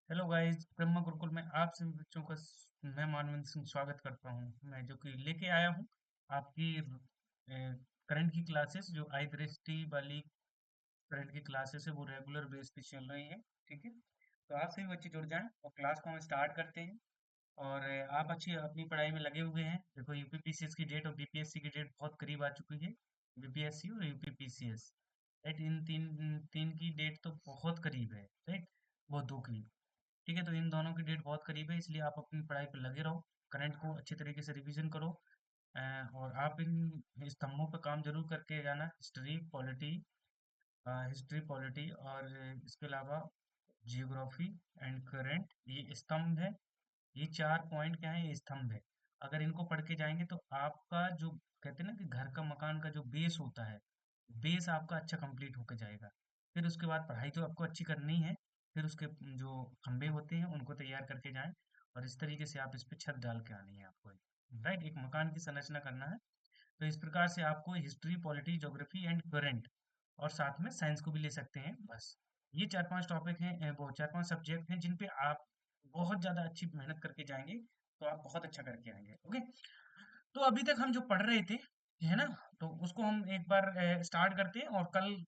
Hello guys, Brahma Gurukul में आप सभी बच्चों का मैं मानवेंद्र सिंह स्वागत करता हूं। मैं जो कि लेके आया हूं आपकी करंट की क्लासेस, जो आई दृष्टि वाली करंट की क्लासेस है वो रेगुलर बेस पे चल रही है। ठीक है, तो आप सभी बच्चे जुड़ जाएं और क्लास को हम स्टार्ट करते हैं। और आप अच्छी अपनी पढ़ाई में लगे हुए हैं। देखो, यूपीपीसीएस की डेट और बीपीएससी की डेट बहुत करीब आ चुकी है। बीपीएससी और यूपीपीसीएस, राइट, इन तीन तीन की डेट तो बहुत करीब है, राइट, वो दो की। ठीक है, तो इन दोनों की डेट बहुत करीब है, इसलिए आप अपनी पढ़ाई पर लगे रहो। करंट को अच्छे तरीके से रिवीजन करो। और आप इन स्तंभों पर काम जरूर करके जाना। हिस्ट्री पॉलिटी और इसके अलावा जियोग्राफी एंड करंट, ये स्तंभ है। ये चार पॉइंट क्या है, ये स्तंभ है। अगर इनको पढ़ के जाएंगे तो आपका जो कहते हैं ना कि घर का मकान का जो बेस होता है, बेस आपका अच्छा कंप्लीट होकर जाएगा। फिर उसके बाद पढ़ाई तो आपको अच्छी करनी है। फिर उसके जो खंभे होते हैं उनको तैयार करके जाएं। और इस तरीके से आप इस पे छत डाल के आनी है आपको, राइट, एक मकान की संरचना करना है। तो इस प्रकार से आपको history, polity, geography and current, और साथ में साइंस को भी ले सकते हैं। बस ये चार पांच टॉपिक हैं, वो चार पांच सब्जेक्ट हैं जिन पे आप बहुत ज्यादा अच्छी मेहनत करके जाएंगे तो आप बहुत अच्छा करके आएंगे। ओके, तो अभी तक हम जो पढ़ रहे थे, है ना, तो उसको हम एक बार स्टार्ट करते हैं। और कल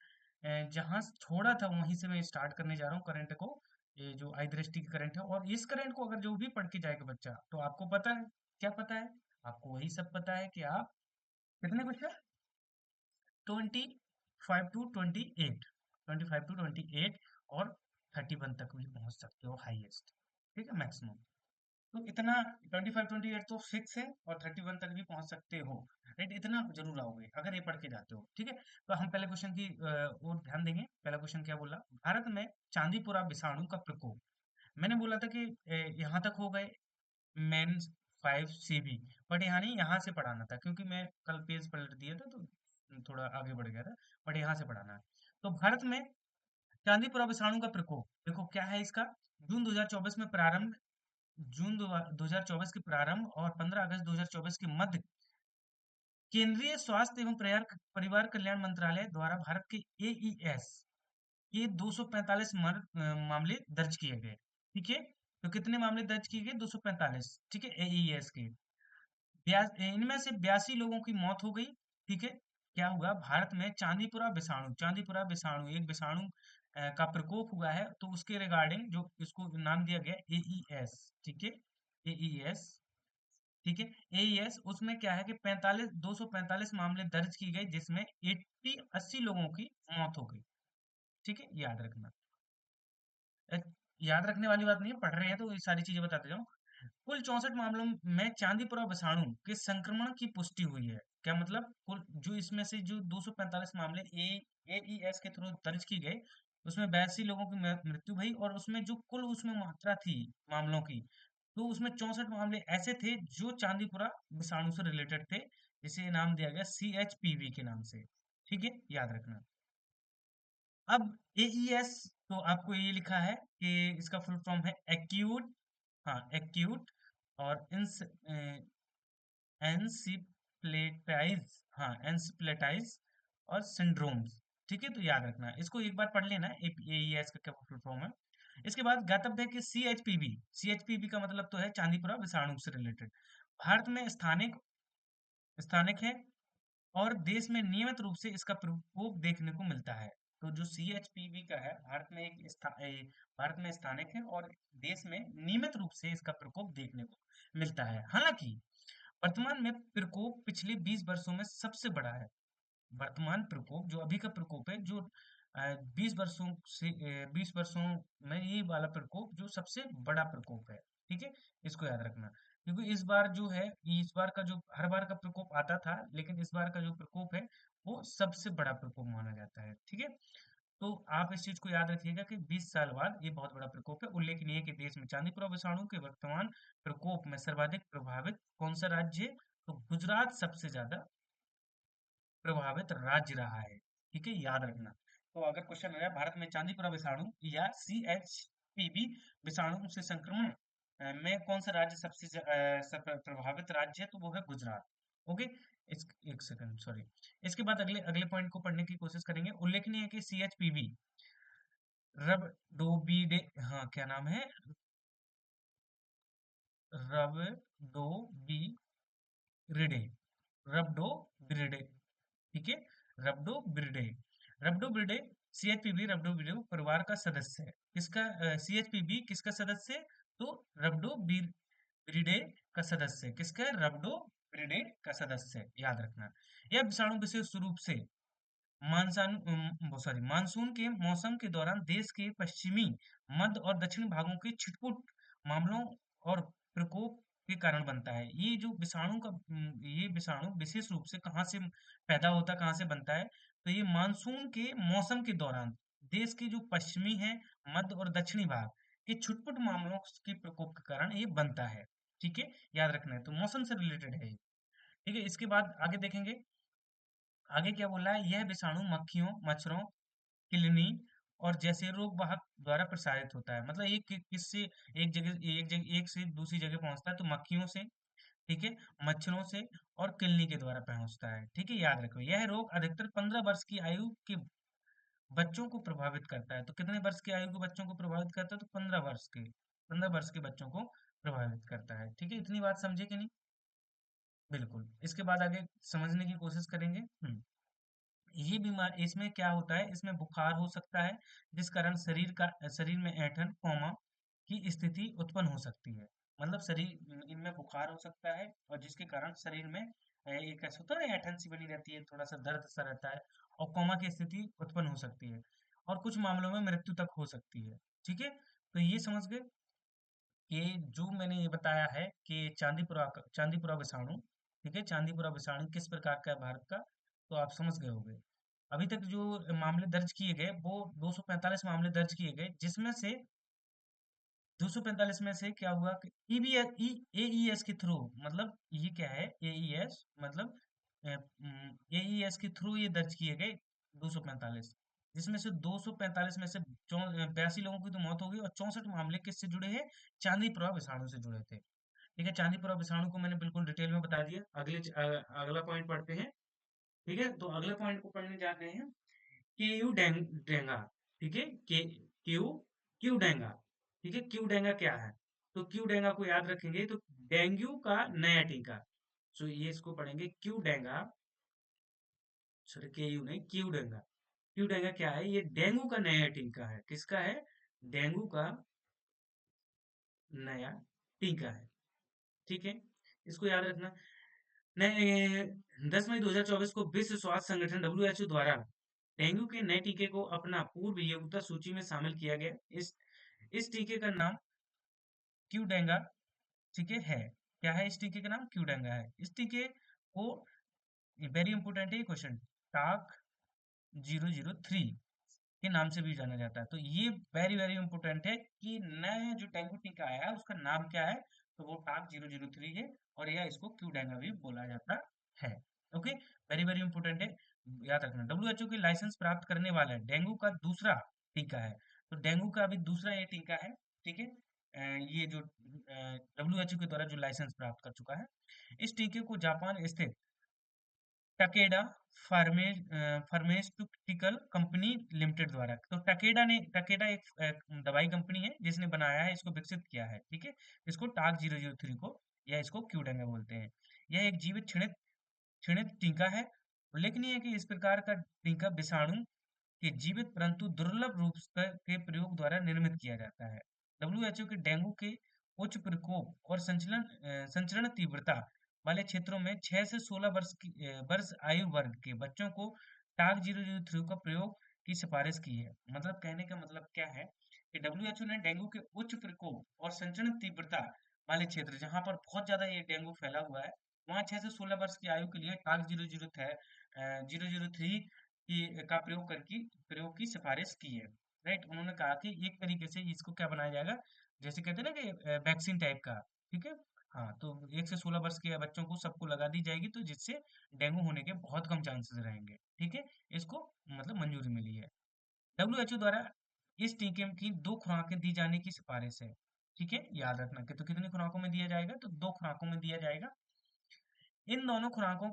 जहां छोड़ा था वहीं से मैं स्टार्ट करने जा रहा हूँ करंट को। ये जो आई दृष्टि की करंट है, और इस करंट को अगर जो भी पढ़ के जाएगा बच्चा, तो आपको पता है क्या पता है। आपको वही सब पता है कि आप कितने क्वेश्चन, 25 टू 28, 25 टू 28 और 31 तक भी पहुंच सकते हो हाईएस्ट। ठीक है, मैक्सिमम। तो इतना 25 28 तो फिक्स है, और 31 तक भी पहुंच सकते हो, राइट। इतना जरूर आओगे अगर ये पढ़ के जाते हो। ठीक है, तो हम पहले क्वेश्चन की ओर ध्यान देंगे। पहला क्वेश्चन क्या बोला, भारत में चांदीपुरा विषाणु का प्रकोप। मैंने बोला था कि यहाँ तक हो गए मेन 5 CB, बट यहाँ नहीं, यहाँ से पढ़ाना था क्योंकि मैं कल पेज पलट दिया था तो थोड़ा आगे बढ़ गया था। बट यहाँ से पढ़ाना है। तो भारत में चांदीपुरा विषाणु का प्रकोप, देखो क्या है इसका। जून 2024 में प्रारंभ, जून 2024 के प्रारंभ और 15 अगस्त 2024 के मध्य, केंद्रीय स्वास्थ्य एवं परिवार कल्याण मंत्रालय द्वारा भारत के एईएस ये 245 मामले दर्ज किए गए। ठीक है, तो कितने मामले दर्ज किए गए, 245। ठीक है, एईएस के इनमें से 82 लोगों की मौत हो गई। ठीक है, क्या हुआ, भारत में चांदीपुरा विषाणु एक विषाणु का प्रकोप हुआ है, तो उसके रिगार्डिंग जो इसको नाम दिया गया एईएस। ठीक है, एईएस। ठीक है, एईएस, उसमें क्या है कि 245 मामले दर्ज की गए, जिसमें 80 लोगों की मौत हो गई। ठीक है, याद रखना। अ, याद रखने वाली बात नहीं है, पढ़ रहे हैं तो ये सारी चीजें बताते जाओ। कुल 64 मामलों में चांदीपुरा विषाणु के संक्रमण की पुष्टि हुई है। क्या मतलब, कुल जो इसमें से जो 245 मामले एईएस के थ्रू दर्ज की गए, उसमें 82 लोगों की मृत्यु हुई। और उसमें जो कुल उसमें मात्रा थी मामलों की, तो उसमें 64 मामले ऐसे थे जो चांदीपुरा विषाणु से रिलेटेड थे, जिसे नाम दिया गया CHPV के नाम से। ठीक है, याद रखना। अब एईएस, तो आपको ये लिखा है कि इसका फुल फॉर्म है एक्यूट, हाँ एक्यूट, और एनसीप्लेटाइज, हाँ एनसीप्लेटाइज और सिंड्रोम्स। ठीक है, तो याद रखना, इसको एक बार पढ़ लेना, एईएस का क्या फुल फॉर्म है। इसके बाद ज्ञातव्य है कि सीएचपीवी का मतलब तो है चांदीपुरा विषाणु से रिलेटेड, भारत में स्थानिक स्थानिक है, और देश में नियमित रूप से इसका प्रकोप देखने को मिलता है। तो जो CHPV का है, भारत में स्थानिक है, और देश में नियमित रूप से इसका प्रकोप देखने को मिलता है। हालांकि वर्तमान में प्रकोप पिछले 20 वर्षों में सबसे बड़ा है। वर्तमान प्रकोप, जो अभी का प्रकोप है, जो 20 वर्षों में ये वाला प्रकोप जो सबसे बड़ा प्रकोप है। ठीक है, इसको याद रखना, क्योंकि इस बार जो है, इस बार का जो हर बार का प्रकोप आता था, लेकिन इस बार का जो प्रकोप है वो सबसे बड़ा प्रकोप माना जाता है। ठीक है, तो आप इस चीज को याद रखिएगा कि 20 साल बाद ये बहुत बड़ा प्रकोप है। उल्लेखनीय है कि देश में चांदीपुरा विषाणु के वर्तमान प्रकोप में सर्वाधिक प्रभावित कौन सा राज्य है, तो गुजरात सबसे ज्यादा प्रभावित राज्य रहा है। ठीक है, याद रखना। तो अगर क्वेश्चन है भारत में चांदीपुरा विषाणु या CHPV विषाणु से संक्रमण में कौन सा राज्य सबसे प्रभावित राज्य है, तो वो है गुजरात। ओके, इस एक सेकंड, सॉरी। इसके बाद अगले अगले पॉइंट को पढ़ने की कोशिश करेंगे। उल्लेखनीय है कि CHPV रबडोविडे, हाँ क्या नाम है, रबडोविरिडे, रबडोविरिडे, ठीक है, रबडोविरिडे, रबडोविरिडे, सीएचपीबी रबडोविरिडे परिवार का सदस्य है। किसका, सीएचपीबी किसका सदस्य है? तो रबडोविरिडे का सदस्य है। किसका है? रबडोविरिडे का सदस्य है, याद रखना। यह विषाणु विशेष रूप से मानसून के मौसम के दौरान देश के पश्चिमी, मध्य और दक्षिणी भागों के छिटपुट मामलों और प्रकोप के कारण बनता है। ये जो विषाणु का ये विषाणु विशेष रूप से कहाँ से पैदा होता है, कहाँ से बनता है? तो ये मानसून के मौसम के दौरान देश के जो पश्चिमी है, मध्य और दक्षिणी भाग के छुटपुट मामलों के प्रकोप के कारण ये बनता है। ठीक है, याद रखना है। तो मौसम से रिलेटेड है ये। ठीक है, इसके बाद आगे देखेंगे। आगे क्या बोला है? यह विषाणु मक्खियों, मच्छरों, किलनी और जैसे रोग वाहक द्वारा प्रसारित होता है। मतलब एक किससे एक से दूसरी जगह पहुंचता है, तो मक्खियों से, ठीक है, मच्छरों से और किलनी के द्वारा पहुंचता है। ठीक है, याद रखो। यह रोग अधिकतर 15 वर्ष की आयु के बच्चों को प्रभावित करता है। तो कितने वर्ष की आयु के बच्चों को प्रभावित करता है? तो 15 वर्ष के बच्चों को प्रभावित करता है। ठीक है, इतनी बात समझे कि नहीं? बिल्कुल। इसके बाद आगे समझने की कोशिश करेंगे। ये बीमार इसमें क्या होता है? इसमें बुखार हो सकता है, जिस कारण शरीर में ऐंठन, कोमा की स्थिति उत्पन्न हो सकती है। मतलब शरीर इनमें बुखार हो सकता है, और जिसके कारण शरीर में एक ऐसा होता है ना, ऐंठन सी बनी रहती है, थोड़ा सा दर्द सा रहता है, और कोमा की स्थिति उत्पन्न हो सकती है, और कुछ मामलों में मृत्यु तक हो सकती है। ठीक है, तो ये समझ गए कि जो मैंने ये बताया है कि चांदीपुरा विषाणु, ठीक है, चांदीपुरा विषाणु किस प्रकार का है भारत का, तो आप समझ गए होंगे। अभी तक जो मामले दर्ज किए गए वो 245 मामले दर्ज किए गए, जिसमें से 245 में से क्या हुआ कि एईएस के थ्रू, मतलब ये क्या है एईएस, मतलब एईएस के थ्रू ये दर्ज किए गए 245, जिसमें से 245 में से 82 लोगों की तो मौत हो गई, और 64 मामले किससे जुड़े हैं? चांदीपुरा विषाणु से जुड़े थे। ठीक है, चांदीपुरा विषाणु को मैंने बिल्कुल डिटेल में बता दिया। अगला पॉइंट पढ़ते हैं। ठीक है, तो अगले पॉइंट को पढ़ने जा रहे हैं। डेंगा, ठीक है, क्यू क्यू डेंगा, ठीक है, क्यू डेंगा क्या है? तो क्यू डेंगा को याद रखेंगे तो डेंगू का नया टीका। सो ये इसको पढ़ेंगे क्यू डेंगा, सॉरी के यू नहीं, क्यू डेंगा। क्यू डेंगा क्या है? ये डेंगू का नया टीका है। किसका है? डेंगू का नया टीका है। ठीक है, इसको याद रखना। नए 10 मई 2024 को विश्व स्वास्थ्य संगठन WHO द्वारा डेंगू के नए टीके को अपना पूर्व योग्यता सूची में शामिल किया गया। इस टीके का नाम क्यूडेंगा, ठीक है। क्या है? इस टीके का नाम क्यूडेंगा है। इस टीके को, वेरी इंपोर्टेंट है ये क्वेश्चन, टाक 003 के नाम से भी जाना जाता है। तो ये वेरी वेरी इंपोर्टेंट है कि नया जो डेंगू टीका आया है उसका नाम क्या है? तो वो टाक 003 है, और यह इसको क्यूडेंगा भी बोला जाता है। ओके, वेरी वेरी इंपोर्टेंट है, याद रखना। WHO के लाइसेंस प्राप्त करने वाला है डेंगू का दूसरा टीका है। तो डेंगू का अभी दूसरा ये टीका है। ठीक है, ये जो WHO के द्वारा जो लाइसेंस प्राप्त कर चुका है। इस टीके को जापान स्थित टकेडा फार्मास्यूटिकल कंपनी लिमिटेड द्वारा, तो टकेडा एक दवाई कंपनी है जिसने बनाया है, इसको विकसित किया है। ठीक है, इसको टाक 003 को, या इसको क्यूडेंगा बोलते हैं। यह एक जीवित क्षणित क्षणित टीका है। उल्लेखनीय है कि इस प्रकार का टीका विषाणु के जीवित परंतु दुर्लभ रूप के प्रयोग द्वारा निर्मित किया जाता है। WHO के डेंगू के उच्च प्रकोप और संचरण तीव्रता वाले क्षेत्रों में 6 से 16 वर्ष आयु वर्ग के बच्चों को टाक 003 का प्रयोग की सिफारिश की है। मतलब कहने का मतलब क्या है कि WHO ने डेंगू के उच्च प्रकोप और संचरण तीव्रता वाले क्षेत्र, जहां पर बहुत ज्यादा ये डेंगू फैला हुआ है, वहां 6 से 16 वर्ष की आयु के लिए टाक 003 का प्रयोग की सिफारिश की है। राइट, उन्होंने कहा कि एक तरीके से इसको क्या बनाया जाएगा, जैसे कहते हैं ना कि वैक्सीन टाइप का। ठीक है, हाँ, तो 1 से 16 वर्ष के बच्चों को सबको लगा दी जाएगी, तो जिससे डेंगू होने के बहुत कम चांसेस रहेंगे। ठीक है, इसको मतलब मंजूरी मिली है। WHO द्वारा इस टीके की 2 खुराकें दी जाने की सिफारिश है। ठीक है, याद रखना कि तो कितनी खुराकों में दिया जाएगा? तो 2 खुराकों में दिया जाएगा। इन दोनों खुराकों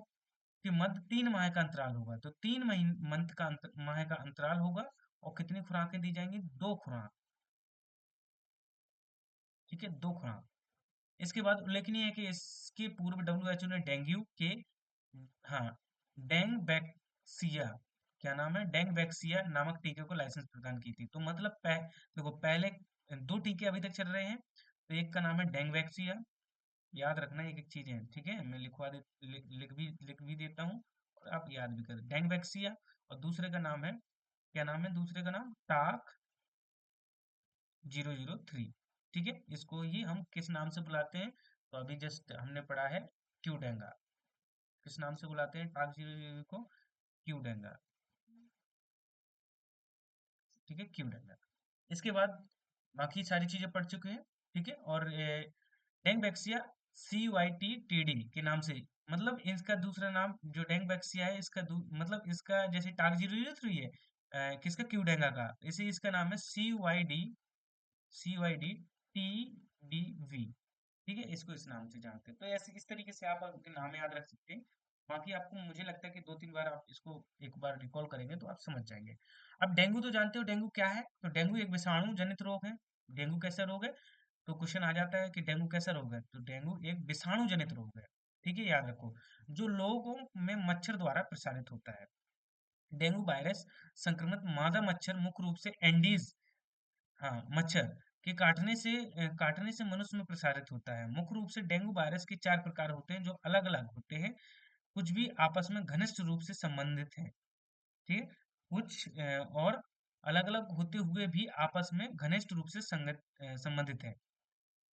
के मध्य 3 माह का अंतराल होगा। तो 3 माह का अंतराल होगा, और कितनी खुराकें दी जाएंगी? 2 खुराक। ठीक है, 2 खुराक। इसके बाद उल्लेखनीय है कि इसके पूर्व डब्ल्यूएचओ ने डेंगू के, हाँ, डेंगवैक्सिया, क्या नाम है, डेंगवैक्सिया नामक टीके को लाइसेंस प्रदान की थी। तो मतलब देखो पहले 2 टीके अभी तक चल रहे हैं, तो एक का नाम है डेंगवैक्सिया, याद रखना एक एक चीजें, ठीक है, मैं लिख भी देता हूँ और आप याद भी करें, डेंगवैक्सिया। और दूसरे का नाम है, क्या नाम है दूसरे का नाम? टाक 003। ठीक है, इसको ही हम किस नाम से बुलाते हैं? तो अभी जस्ट हमने पढ़ा है क्यूडेंगा। किस नाम से बुलाते हैं टाक 003 को? क्यूडेंगा। ठीक है, क्यूडेंगा। इसके बाद बाकी सारी चीजें पढ़ चुके हैं। ठीक है, और डेंगवैक्सिया CYTTD के नाम से, मतलब इसका दूसरा नाम जो डेंगवैक्सिया है, इसका मतलब इसका जैसे टाक 003 है, किसका? क्यूडेंगा का, इसे इसका नाम है CYD TDV। ठीक है, इसको इस नाम से जानते हैं। तो ऐसे इस तरीके से आप अपने नाम याद रख सकते हैं। बाकी आपको, मुझे लगता है कि 2-3 बार आप इसको एक बार रिकॉल करेंगे तो आप समझ जाएंगे। अब डेंगू तो जानते हो, डेंगू क्या है? तो डेंगू एक विषाणु जनित रोग है। डेंगू कैसा रोग है? तो क्वेश्चन आ जाता है कि डेंगू कैसा रोग है, तो डेंगू एक विषाणु जनित रोग है। ठीक है, याद रखो, जो लोगों में मच्छर द्वारा प्रसारित होता है। डेंगू वायरस संक्रमित मादा मच्छर मुख्य रूप से एंडीज, हाँ, मच्छर के काटने से मनुष्य में प्रसारित होता है। मुख्य रूप से डेंगू वायरस के 4 प्रकार होते हैं जो अलग अलग होते हैं, कुछ भी आपस में घनिष्ठ रूप से संबंधित हैं। ठीक है, कुछ और अलग अलग होते हुए भी आपस में घनिष्ठ रूप से संबंधित है।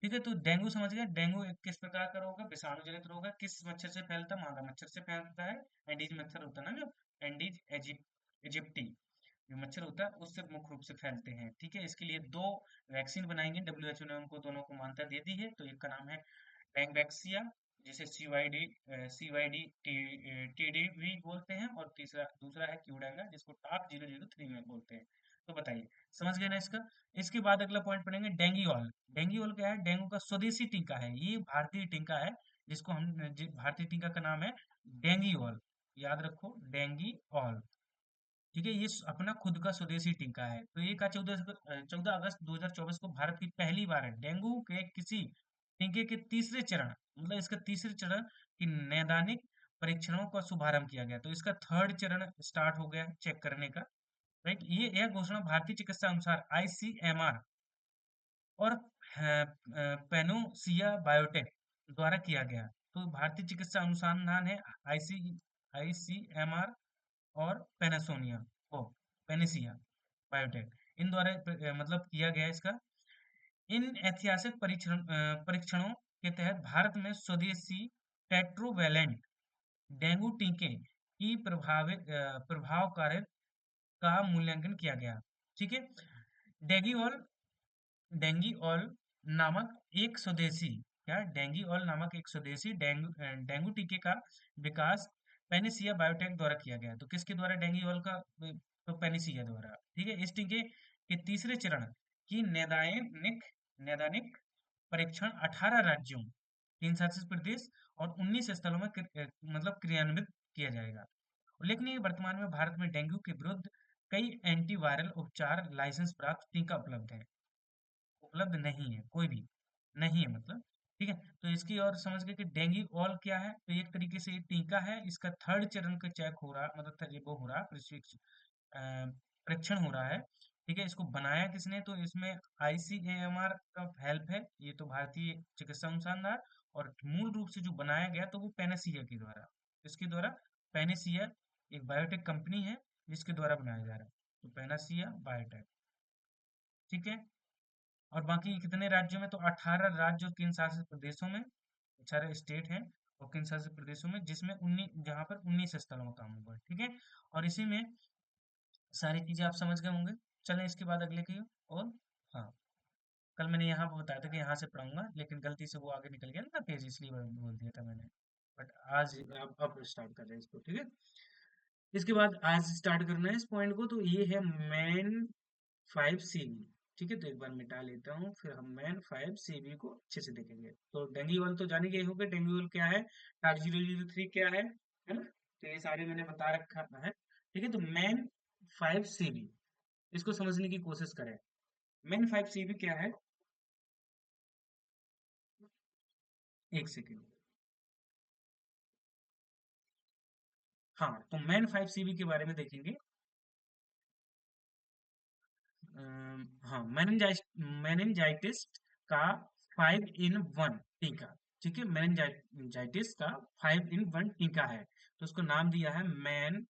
ठीक है, तो डेंगू समझ गए। डेंगू एक किस प्रकार का रोग है? विषाणु जनित रोग है। किस मच्छर से फैलता है? मादा मच्छर से फैलता है। एंडीज मच्छर होता है ना, जो एंडीज इजिप्टी जो मच्छर होता है, उससे मुख्य रूप से फैलते हैं। ठीक है, इसके लिए 2 वैक्सीन बनाएंगे, डब्ल्यूएचओ ने उनको दोनों को मान्यता दे दी है। तो एक का नाम है डेंगवैक्सिया, जिसे CYD TD भी बोलते हैं, और दूसरा है क्यूडेंगा, जिसको टाक 003 में बोलते हैं। तो बताइए, समझ गए ना इसका? इसके बाद अगला पॉइंट पढ़ेंगे डेंगीऑल। डेंगीऑल क्या है? डेंगू का स्वदेशी टीका है, ये भारतीय टीका है, जिसको भारतीय टीका का नाम है डेंगीऑल। याद रखो, डेंगीऑल। ठीक है, ये अपना खुद का स्वदेशी टीका है। तो ये का 14 अगस्त 2024 को भारत की पहली बार है डेंगू के किसी टीके के तीसरे चरण, मतलब इसका तीसरे चरण की नैदानिक परीक्षणों का शुभारंभ किया गया। तो इसका 3rd चरण स्टार्ट हो गया चेक करने का। राइट, ये यह घोषणा भारतीय चिकित्सा अनुसार ICMR और पेनोसिया बायोटेक द्वारा किया गया। तो भारतीय चिकित्सा अनुसंधान है, ICMR और पेनासोनिया, ओ पेनिसिया बायोटेक, इन द्वारा मतलब किया गया इसका। इन ऐतिहासिक परीक्षणों के तहत भारत में स्वदेशी टेट्रोवैलेंट डेंगू टीके की प्रभावकारिता का मूल्यांकन किया गया। ठीक है, डेंगीऑल डेंगीऑल नामक एक स्वदेशी, क्या? डेंगीऑल नामक एक स्वदेशी डेंगू टीके का विकास पेनिसिया बायोटेक द्वारा किया गया। तो किसके द्वारा? डेंगीऑल का तो पेनिसिया द्वारा। ठीक है, इस टीके के तीसरे चरण की नैदानिक परीक्षण 18 राज्यों, 3 शासित प्रदेश और 19 स्थलों में मतलब क्रियान्वित किया जाएगा। उल्लेखनीय है, वर्तमान में भारत में डेंगू के विरुद्ध कई एंटीवायरल उपचार लाइसेंस प्राप्त टीका उपलब्ध नहीं है, कोई भी नहीं है मतलब। ठीक है, तो इसकी और समझ गए कि डेंगू ऑल क्या है। तो एक तरीके से ये टीका है, इसका 3rd चरण का चेक हो रहा, मतलब वो हो रहा, परीक्षण हो रहा है। ठीक है, इसको बनाया किसने? तो इसमें ICAMR का हेल्प है, ये तो भारतीय चिकित्सा अनुसंधान। और मूल रूप से जो बनाया गया तो वो पेनेसिया के द्वारा, इसके द्वारा, पेनेसिया एक बायोटेक कंपनी है जिसके द्वारा बनाया जा रहा है। तो पेनासिया बायोटेक। ठीक है, और बाकी कितने राज्यों में? तो 18 राज्य और 3 शासित प्रदेशों में, 18 स्टेट हैं और 3 शासित प्रदेशों में, जिसमें 19, जहां पर 19 स्थलों में काम होगा। ठीक है, और इसी में सारी चीजें आप समझ गए होंगे। चलें इसके बाद अगले की और। हाँ, कल मैंने यहाँ पे बताया था कि यहाँ से पढ़ाऊंगा, लेकिन गलती से वो आगे निकल गया ना पेज, इसलिए बोल दिया था मैंने। बट आज अब स्टार्ट कर रहे हैं इसको। ठीक है, इसके बाद आज स्टार्ट करना है इस पॉइंट को। तो ये है मैन 5 CV। ठीक है, तो एक बार मिटा लेता हूँ, फिर हम मैन 5 CV को अच्छे से देखेंगे। तो डेंगू तो जाने गए होंगे, डेंगू क्या है, टाक 003 क्या है ना? तो ये सारे मैंने बता रखा है। ठीक है, तो मैन 5 CV इसको समझने की कोशिश करें। मेन 5 सीबी क्या है? एक सेकेंड। हाँ, तो मेन 5 सीबी के बारे में देखेंगे। हाँ, मेनिनजाइटिस का 5 in 1 टीका। ठीक है, मेनिनजाइटिस का 5 in 1 टीका है, तो उसको नाम दिया है मैन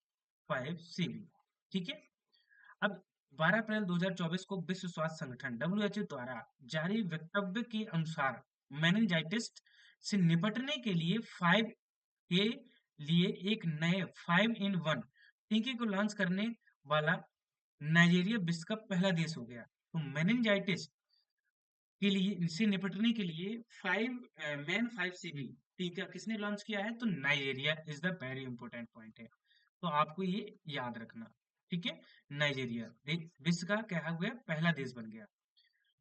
5 सीबी। ठीक है। अब 12 अप्रैल 2024 को विश्व स्वास्थ्य संगठन डब्ल्यूएचओ द्वारा जारी वक्तव्य के अनुसार मेनिनजाइटिस से निपटने के लिए के लिए एक नए 5 in 1 टीके को लॉन्च करने वाला नाइजीरिया विश्व का पहला देश हो गया। तो मेनिनजाइटिस के लिए, इनसे निपटने के लिए मैन 5 सीबी टीका किसने लॉन्च किया है? तो Nigeria is the very important point है, तो आपको ये याद रखना। ठीक है, नाइजीरिया विश्व का क्या हो गया? पहला देश बन गया।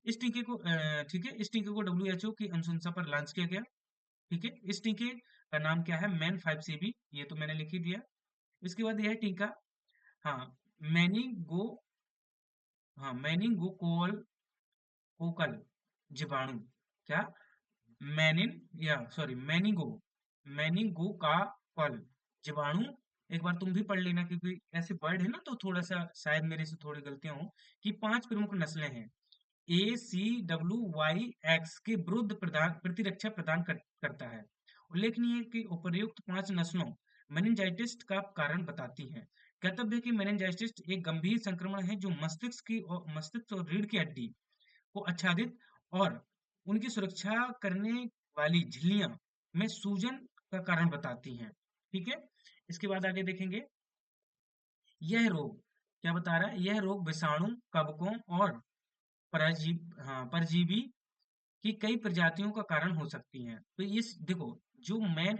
इस टीके को ठीक है, इस टीके को डब्ल्यूएचओ की अनुशंसा पर लॉन्च किया गया। ठीक है, इस टीके का नाम क्या है? मैन 5 सीबी, ये तो मैंने लिख ही दिया। इसके बाद यह है टीका, हाँ, मैनिगो हाँ मैनिंगोकोल कोकल जीवाणु, क्या? मैनिन या सॉरी मैनिगो मैनिगो का फल जीवाणु। एक बार तुम भी पढ़ लेना, क्योंकि ऐसे वर्ड है ना, तो थोड़ा सा शायद मेरे से थोड़ी गलतियां हो। कि 5 प्रमुख नस्लें हैं ACWY-X के विरुद्ध प्रतिरक्षा प्रदान करता है। उल्लेखनीय है कि उपर्युक्त 5 नस्लों मेनिंजाइटिस का कारण बताती हैं। कर्तव्य है कि मेनिंजाइटिस एक गंभीर संक्रमण है जो मस्तिष्क और रीढ़ की हड्डी को आच्छादित और उनकी सुरक्षा करने वाली झिल्लियां में सूजन का कारण बताती हैं। ठीक है, इसके बाद आगे देखेंगे। यह रोग क्या बता रहा है? यह रोग विषाणु, कवकों और परजीवी की कई प्रजातियों का कारण हो सकती हैं। तो इस देखो, जो मैन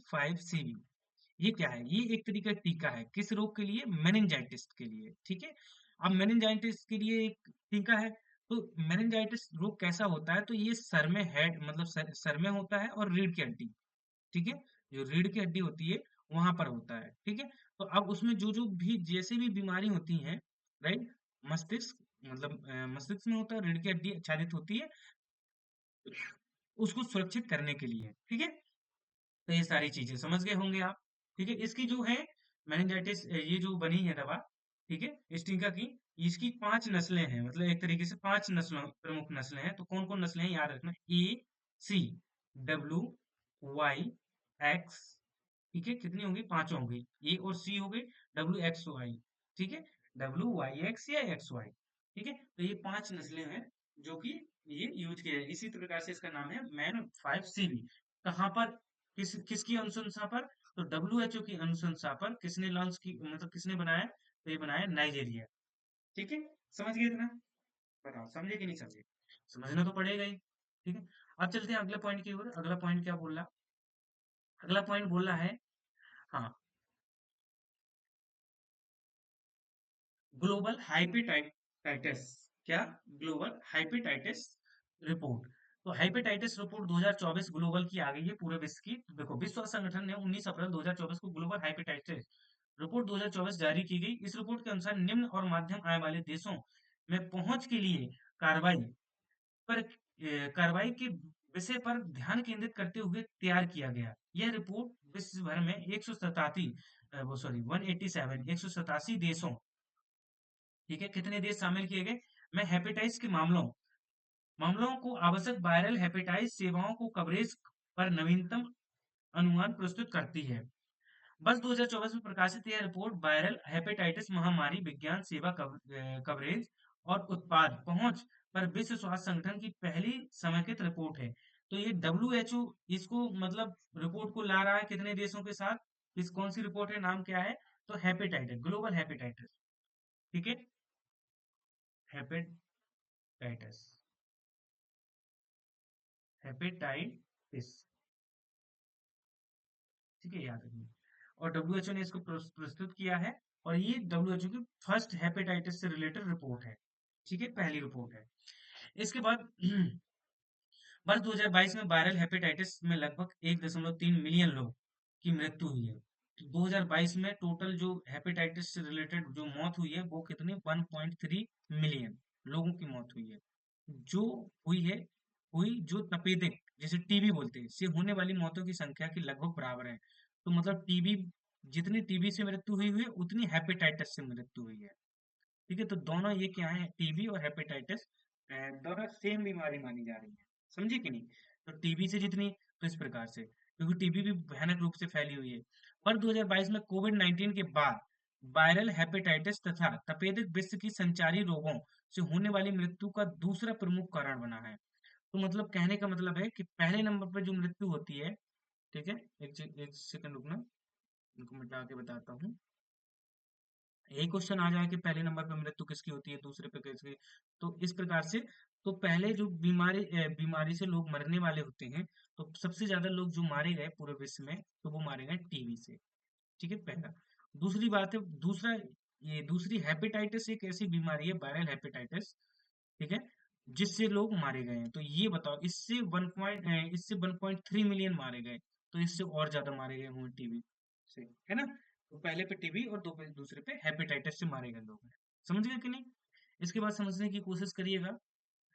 5 सीबी, ये क्या है? ये एक तरीका का टीका है, किस रोग के लिए? मेनिंजाइटिस के लिए। ठीक है, अब मेनिंजाइटिस के लिए एक टीका है। तो मेनिंजाइटिस रोग कैसा होता है? तो ये सर में हेड मतलब सर में होता है और रीढ़ की हड्डी, ठीक है, जो रीढ़ की हड्डी होती है वहां पर होता है। ठीक है, तो अब उसमें जो जो भी जैसे भी बीमारी होती है, राइट, मस्तिष्क मतलब मस्तिष्क में होता है, रीढ़ की हड्डी आच्छादित होती है उसको सुरक्षित करने के लिए। ठीक है, तो ये सारी चीजें समझ गए होंगे आप। ठीक है, इसकी जो है मेनिंजाइटिस, ये जो बनी है दवा, ठीक है, इस टीका की, इसकी 5 नस्लें हैं, मतलब एक तरीके से 5 नस्लों, प्रमुख नस्लें हैं। तो कौन कौन नस्लें हैं याद रखना? ACWY-X, ठीक है, कितनी होंगी? 5 होंगी। ए और सी हो गई, WXY, ठीक है, WYX या XY। ठीक है, तो ये 5 नस्लें हैं जो कि ये यूज किया है। इसी प्रकार से इसका नाम है मैन 5 सीबी। कहाँ पर, किसकी अनुशंसा पर? तो डब्ल्यूएचओ की अनुशंसा पर किसने लॉन्च की, मतलब किसने बनाया? तो ये बनाया नाइजीरिया। ठीक है, समझ गए इतना? बताओ, समझे कि नहीं समझे? समझना तो पड़ेगा ही। ठीक है, अब चलते हैं अगले पॉइंट की ओर। अगला पॉइंट क्या बोल रहा? अगला पॉइंट बोल रहा है, हाँ, ग्लोबल हाइपेटाइटिस। क्या? Global hepatitis report. तो हाइपेटाइटिस रिपोर्ट 2024 ग्लोबल की आ गई है, पूरे विश्व की। तो देखो, विश्व स्वास्थ्य संगठन ने 19 अप्रैल 2024 को ग्लोबल हाइपेटाइटिस रिपोर्ट 2024 जारी की गई। इस रिपोर्ट के अनुसार निम्न और मध्यम आय वाले देशों में पहुंच के लिए कार्रवाई कार्रवाई के विषय पर ध्यान केंद्रित करते हुए तैयार किया गया। यह रिपोर्ट विश्व भर में 187 वो सॉरी 187 देशों, ठीक है, कितने देश शामिल किए गए? मैं हेपेटाइटिस के मामलों को आवश्यक वायरल हेपेटाइटिस सेवाओं को कवरेज पर नवीनतम अनुमान प्रस्तुत करती है। वर्ष 2024 में प्रकाशित यह रिपोर्ट वायरल हेपेटाइटिस महामारी विज्ञान सेवा कवरेज और उत्पाद पहुंच पर विश्व स्वास्थ्य संगठन की पहली समेकित रिपोर्ट है। तो ये डब्ल्यूएचओ इसको मतलब रिपोर्ट को ला रहा है कितने देशों के साथ? इस कौन सी रिपोर्ट है, नाम क्या है? तो हेपेटाइटिस, ग्लोबल हेपेटाइटिस। ठीक है, हेपेटाइटिस, हेपेटाइटिस, ठीक है, याद रखिए। और डब्ल्यूएचओ ने इसको प्रस्तुत किया है, और ये डब्ल्यूएचओ की फर्स्ट हेपेटाइटिस से रिलेटेड रिपोर्ट है। ठीक है, पहली रिपोर्ट है। इसके बाद वर्ष 2022 में वायरल हेपेटाइटिस में लगभग 1.3 मिलियन लोग की मृत्यु हुई है। तो 2022 में टोटल जो हेपेटाइटिस से रिलेटेड जो मौत हुई है वो कितनी 1.3 मिलियन लोगों की मौत हुई है। जो हुई है हुई जो तपेदिक जिसे टीबी बोलते हैं से होने वाली मौतों की संख्या के लगभग बराबर है। तो मतलब टीबी जितनी टीबी से मृत्यु हुई हुई है उतनी हेपेटाइटिस से मृत्यु हुई है। ठीक है, तो दोनों ये क्या है, टीबी और हेपेटाइटिस दोनों सेम बीमारी मानी जा रही है। समझे कि नहीं? तो टीबी से जितनी, तो इस प्रकार से क्योंकि टीबी भी भयानक रूप से फैली हुई है। पर 2022 में कोविड 19 के बाद वायरल हेपेटाइटिस तथा तपेदिक विश्व की संचारी रोगों से होने वाली मृत्यु का दूसरा प्रमुख कारण बना है। तो मतलब कहने का मतलब है कि पहले नंबर पर जो मृत्यु होती है, ठीक है, एक सेकंड रुकना, इनको मिटा के बताता हूँ। यही क्वेश्चन आ जाए कि पहले नंबर पे मृत्यु किसकी होती है, दूसरे पे किसकी। तो इस प्रकार से, तो पहले जो बीमारी से लोग मरने वाले होते हैं, तो सबसे ज्यादा लोग जो मारे गए पूरे विश्व में, तो वो मारे गए टीबी से। ठीक है, पहला। दूसरी बात है, दूसरी हेपेटाइटिस एक ऐसी बीमारी है, वायरल हेपेटाइटिस, ठीक है, जिससे लोग मारे गए हैं। तो ये बताओ, इससे 1.3 मिलियन मारे गए, तो इससे और ज्यादा मारे गए होंगे टीबी से, है ना? तो पहले पे टीबी और दूसरे पे हेपेटाइटिस से मारे गए लोग हैं। समझ गए कि नहीं? इसके बाद समझने की कोशिश करिएगा।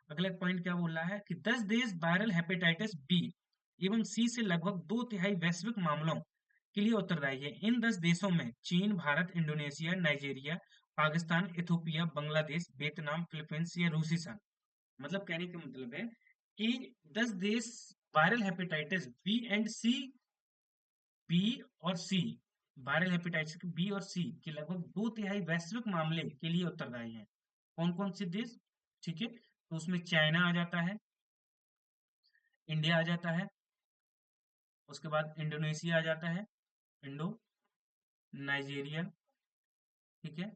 अगला पॉइंट क्या बोल रहा है कि 10 देश वायरल हेपेटाइटिस बी एवं सी से लगभग 2/3 वैश्विक मामलों के लिए उत्तरदायी है। इन 10 देशों में चीन, Bharat, Indonesia, Nigeria, Pakistan, Ethiopia, Bangladesh, Vietnam, Philippines या रूसी संघ। मतलब कहने का मतलब है कि 10 देश वायरल हेपेटाइटिस बी और सी, वायरल हेपेटाइटिस बी और सी के लगभग 2/3 वैश्विक मामले के लिए उत्तरदायी हैं। कौन कौन से देश? ठीक है, तो उसमें चाइना आ जाता है, इंडिया आ जाता है, उसके बाद इंडोनेशिया आ जाता है, इंडो, नाइजीरिया, ठीक है,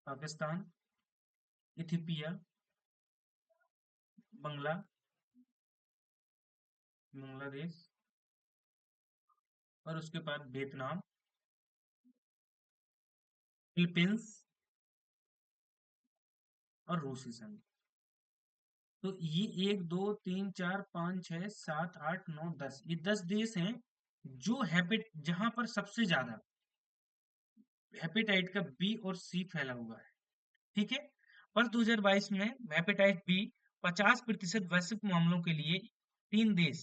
पाकिस्तान, इथियोपिया, बांग्ला बांग्लादेश, और उसके बाद वियतनाम, फिलीपींस और रूसी संघ। तो ये 1 2 3 4 5 6 7 8 9 10, ये 10 देश हैं जो हेपेट जहां पर सबसे ज्यादा हेपेटाइट का बी और सी फैला हुआ है। ठीक है, वर्ष 2022 में हेपेटाइट बी 50% वैश्विक मामलों के लिए 3 देश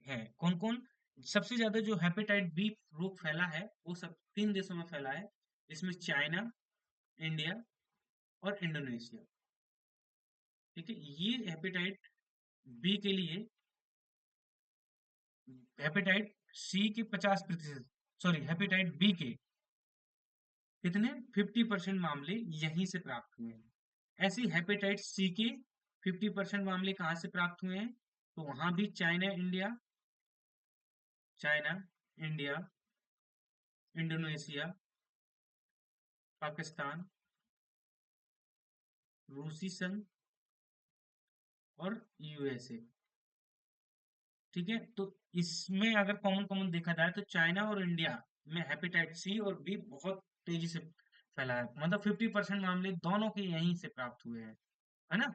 हैं। कौन कौन? सबसे ज्यादा जो हेपेटाइट बी रोग फैला है वो सब 3 देशों में फैला है, जिसमें चाइना, इंडिया और इंडोनेशिया। ठीक है, ये हेपेटाइट बी के लिए, हेपेटाइट सी के 50%, सॉरी हेपेटाइट बी के कितने 50% मामले यहीं से प्राप्त हुए हैं। ऐसे हेपेटाइट सी के 50% मामले कहाँ से प्राप्त हुए हैं? तो वहां भी चाइना, इंडिया, इंडोनेशिया, पाकिस्तान, रूसी संघ और यूएसए। ठीक है, तो इसमें अगर कॉमन कॉमन देखा जाए तो चाइना और इंडिया में हेपेटाइट सी और बी बहुत तेजी से फैला है, मतलब 50% मामले दोनों के यहीं से प्राप्त हुए हैं, है ना?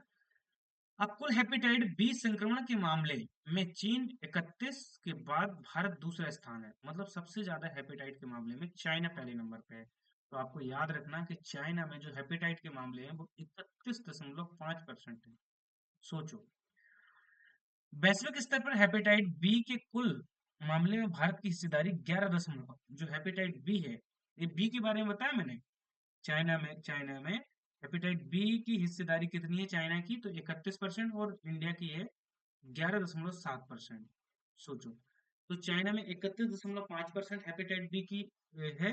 अब कुल हेपेटाइट बी संक्रमण के मामले में चीन 31 के बाद भारत दूसरा स्थान है। मतलब सबसे ज्यादा हेपेटाइट के मामले में चाइना पहले नंबर पे है। तो आपको याद रखना कि चाइना में जो हेपेटाइट के मामले हैं वो 31.5% है। सोचो, वैश्विक स्तर पर हेपेटाइट बी के कुल मामले में भारत की हिस्सेदारी 11 जो हेपेटाइट बी है, ये बी के बारे में बताया मैंने। चाइना में हेपेटाइट बी की हिस्सेदारी कितनी है चाइना की? तो 31% और इंडिया की है 11.7%। सोचो, तो चाइना में 31.5% हेपेटाइट बी की है,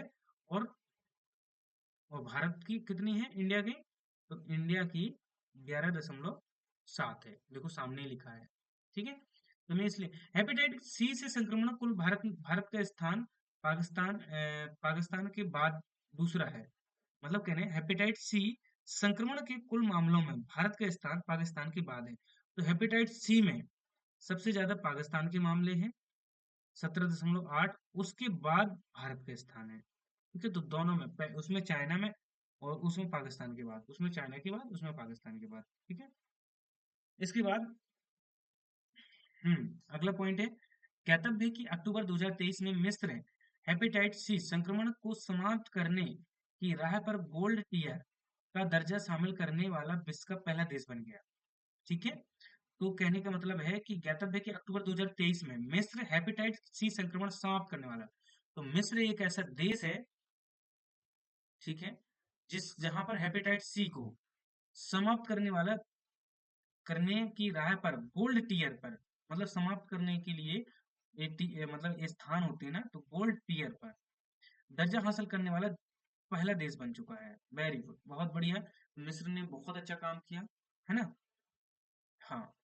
और भारत की कितनी है इंडिया की? तो इंडिया की 11.7 है, देखो सामने ही लिखा है। ठीक है, तो मैं इसलिए हेपेटाइटिस सी से संक्रमण कुल भारत का स्थान पाकिस्तान के बाद दूसरा है। मतलब कहने हेपेटाइट सी संक्रमण के कुल मामलों में भारत का स्थान पाकिस्तान के बाद है। तो हेपेटाइट सी में सबसे ज्यादा पाकिस्तान के मामले हैं 17.8, उसके बाद भारत का स्थान है। ठीक है, तो दोनों में उसमें चाइना में और उसमें पाकिस्तान के बाद, उसमें चाइना के बाद उसमें पाकिस्तान के बाद। ठीक है, इसके बाद अगला पॉइंट है, ज्ञातव्य है कि अक्टूबर 2023 में मिस्र हेपेटाइट सी संक्रमण को समाप्त करने की राह पर गोल्ड टीयर का दर्जा शामिल करने वाला विश्व का पहला देश बन गया। ठीक है, तो कहने का मतलब है कि ज्ञातव्य है कि अक्टूबर 2023 में मिस्र हेपेटाइट सी संक्रमण समाप्त करने वाला। तो मिस्र एक ऐसा देश है, ठीक है, जहां पर हेपेटाइट सी को समाप्त करने वाला, करने की राह पर गोल्ड टीयर पर, मतलब समाप्त करने के लिए मतलब ये स्थान होते हैं ना, तो गोल्ड टीयर पर दर्जा हासिल करने वाला पहला देश बन चुका है। वेरी गुड, बहुत बढ़िया। मिस्र ने बहुत अच्छा काम किया, है ना। हाँ,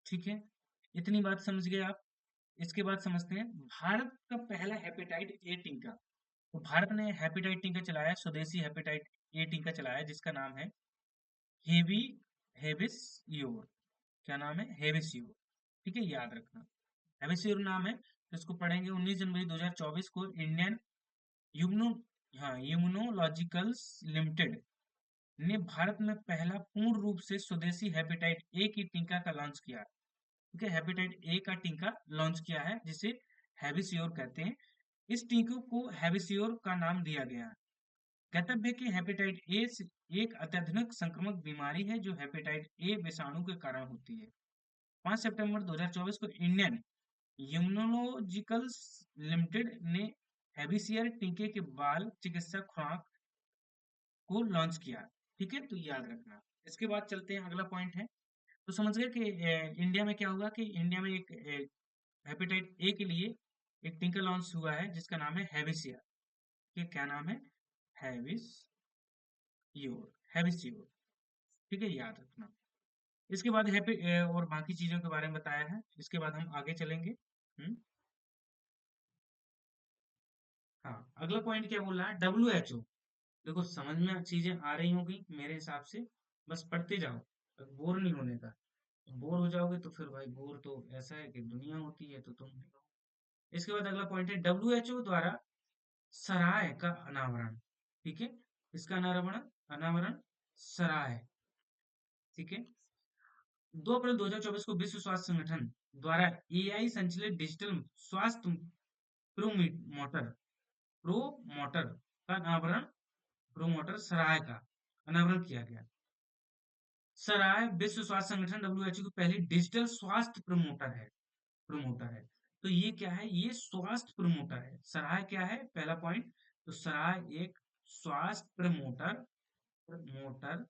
ठीक है, इतनी बात समझ गए आप। इसके बाद समझते हैं भारत का पहला हेपेटाइट ए टीका। तो भारत ने हेपेटाइट टीका चलाया, स्वदेशी हेपेटाइट ए टीका चलाया, जिसका नाम है हेवी हेविस यूर। क्या नाम है? हेविस यूर। ठीक है, याद रखना, हेविस यूर नाम है। तो इसको पढ़ेंगे। 19 जनवरी 2024 को इंडियन यूमनो हाँ इम्यूनोलॉजिकल्स लिमिटेड ने भारत में पहला पूर्ण रूप से स्वदेशी हेपेटाइट ए की टीका का लॉन्च किया। ठीक है, हेपेटाइट ए का टीका लॉन्च किया है, जिसे हैविसियोर कहते हैं। इस टीके को हैविसियोर का नाम दिया गया है। कहतव्य है कि हेपेटाइट ए एक अत्यधिक संक्रामक बीमारी है जो हेपेटाइट ए विषाणु के कारण होती है। 5 सितंबर 2024 को इंडियन इम्यूनोलॉजिकल्स लिमिटेड ने हैविसियर टीके के बाल चिकित्सा खुराक को लॉन्च किया। ठीक है, तो याद रखना। इसके बाद चलते हैं, अगला पॉइंट है। तो समझ गए कि इंडिया में क्या होगा, कि इंडिया में एक हेपेटाइट ए के लिए एक टीका लॉन्च हुआ है, जिसका नाम है हैविसियर। ये क्या नाम है? हैविसियोर। ठीक है, याद रखना। इसके बाद और बाकी चीजों के बारे में बताया है। इसके बाद हम आगे चलेंगे। हाँ, अगला पॉइंट क्या बोल रहा है? WHO। देखो, समझ में चीजें आ रही होंगी मेरे हिसाब से, बस पढ़ते जाओ, बोर नहीं होने का। बोर हो जाओगे तो फिर भाई, बोर तो ऐसा है कि दुनिया होती है, तो तुम भी हो। इसके बाद अगला पॉइंट है WHO द्वारा सराय का अनावरण। ठीक है, इसका अनावरण अनावरण सराय। ठीक है, 2 अप्रैल 2024 को विश्व स्वास्थ्य संगठन द्वारा AI संचालित डिजिटल स्वास्थ्य प्रोमोटर प्रोमोटर का अनावरण प्रोमोटर सराय का अनावरण किया गया। सराय विश्व स्वास्थ्य संगठन WHO की पहली डिजिटल स्वास्थ्य प्रमोटर है। तो ये क्या है? ये स्वास्थ्य प्रमोटर है। सराय क्या है? पहला पॉइंट, तो सराय एक स्वास्थ्य प्रमोटर प्रमोटर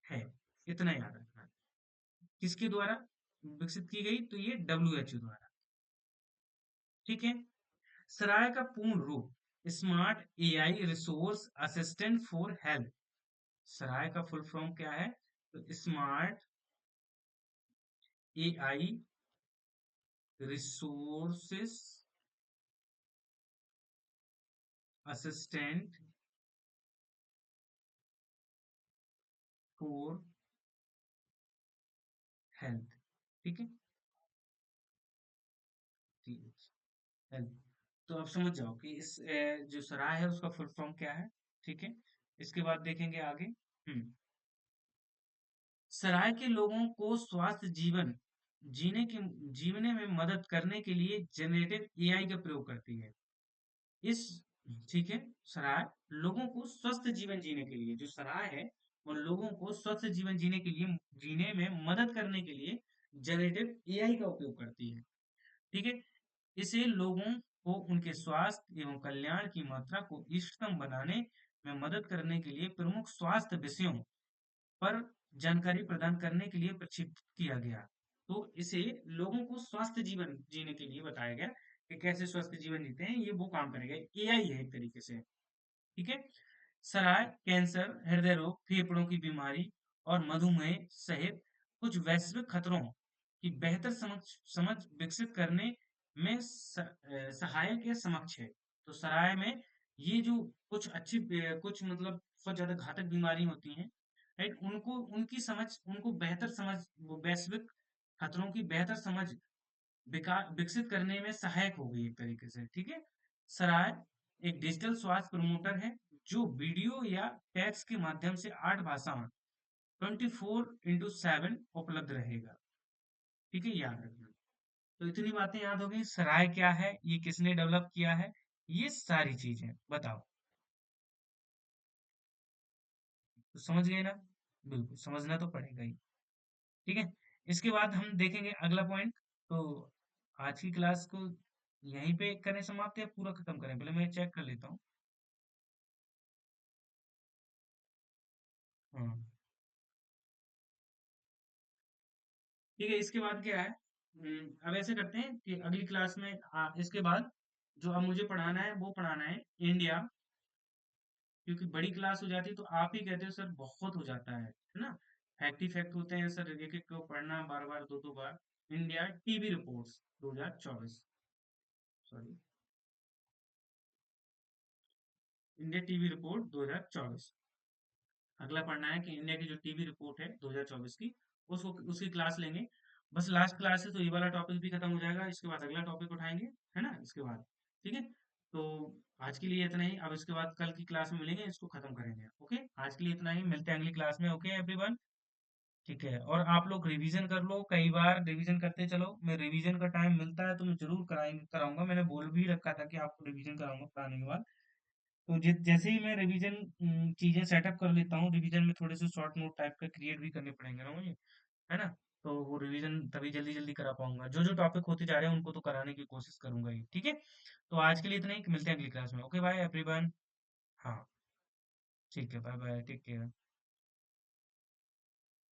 है। इतना याद रखना है। किसके द्वारा विकसित की गई? तो ये WHO द्वारा। ठीक है, सराय का पूर्ण रूप smart AI resource assistant for health. SARAI का फुल फॉर्म क्या है? तो smart AI resources assistant for health. ठीक है, हेल्थ। तो आप समझ जाओ कि इस जो सराय है उसका फुल फॉर्म क्या है। ठीक है, इसके बाद देखेंगे आगे। सराय के लोगों को स्वस्थ जीवन जीने की जीवने में मदद करने के लिए जनरेटिव AI का प्रयोग करती है। इस ठीक है, सराय लोगों को स्वस्थ जीवन जीने के लिए, जो सराय है वो लोगों को स्वस्थ जीवन जीने के लिए, जीने में मदद करने के लिए जनरेटिव AI का उपयोग करती है। ठीक है, इसे लोगों को उनके स्वास्थ्य एवं कल्याण की मात्रा को इष्टतम बनाने में मदद करने के लिए प्रमुख स्वास्थ्य विषयों पर जानकारी प्रदान करने के लिए प्रशिक्षित किया गया। तो इसे लोगों को स्वस्थ जीवन जीने के लिए बताया गया कि कैसे स्वस्थ जीवन जीते हैं, ये वो काम करेगा। AI है एक तरीके से। ठीक है, सराय कैंसर, हृदय रोग, फेफड़ों की बीमारी और मधुमेह सहित कुछ वैश्विक खतरों की बेहतर समझ विकसित करने में सहायक या समक्ष है। तो सराय में ये जो कुछ अच्छी कुछ मतलब बहुत ज्यादा घातक बीमारी होती हैं, राइट, उनको उनकी समझ, उनको बेहतर समझ, वो वैश्विक खतरों की बेहतर समझ विकसित करने में सहायक हो गई एक तरीके से। ठीक है, सराय एक डिजिटल स्वास्थ्य प्रमोटर है जो वीडियो या टेक्स्ट के माध्यम से 8 भाषाओं 24/7 उपलब्ध रहेगा। ठीक है, याद रखना। तो इतनी बातें याद हो गई, सराय क्या है, ये किसने डेवलप किया है, ये सारी चीजें बताओ। तो समझ गए ना? बिल्कुल समझना तो पड़ेगा ही। ठीक है, इसके बाद हम देखेंगे अगला पॉइंट। तो आज की क्लास को यहीं पे करें समाप्त या पूरा खत्म करें, पहले मैं चेक कर लेता हूँ। हाँ, ठीक है, इसके बाद क्या है, अब ऐसे करते हैं कि अगली क्लास में इसके बाद जो अब मुझे पढ़ाना है वो पढ़ाना है इंडिया, क्योंकि बड़ी क्लास हो जाती है तो आप ही कहते हो सर बहुत हो जाता है ना, फैक्ट ही फैक्ट होते हैं सर, एक एक को पढ़ना बार बार, दो दो बार। India TV reports 2024, sorry, India TV report 2024। अगला पढ़ना है कि इंडिया की जो टीवी रिपोर्ट है 2024 की, उसको उसकी क्लास लेंगे। बस लास्ट क्लास है तो ये वाला टॉपिक भी खत्म हो जाएगा, इसके बाद अगला टॉपिक उठाएंगे, है ना, इसके बाद। ठीक है, तो आज के लिए इतना ही, अब इसके बाद कल की क्लास में मिलेंगे, इसको खत्म करेंगे। ओके, आज के लिए इतना ही, मिलते हैं अगली क्लास में। ओके एवरीवन, ठीक है, और आप लोग रिवीजन कर लो, कई बार रिवीजन करते चलो, मैं रिवीजन का टाइम मिलता है तो मैं जरूर कराऊंगा, मैंने बोल भी रखा था कि आपको रिवीजन कराऊंगा पढ़ाने के बाद। तो जैसे ही मैं रिवीजन चीजें सेटअप कर लेता हूँ, रिवीजन में थोड़े से शॉर्ट नोट टाइप का क्रिएट भी करने पड़ेंगे ना मुझे, है ना, तो वो रिवीजन तभी जल्दी जल्दी करा पाऊंगा, जो जो टॉपिक होते जा रहे हैं उनको तो कराने की कोशिश करूंगा ही। ठीक है, तो आज के लिए इतना ही, मिलते हैं अगली क्लास में। Okay bye everyone. हाँ, ठीक है, बाय बाय, टेक केयर।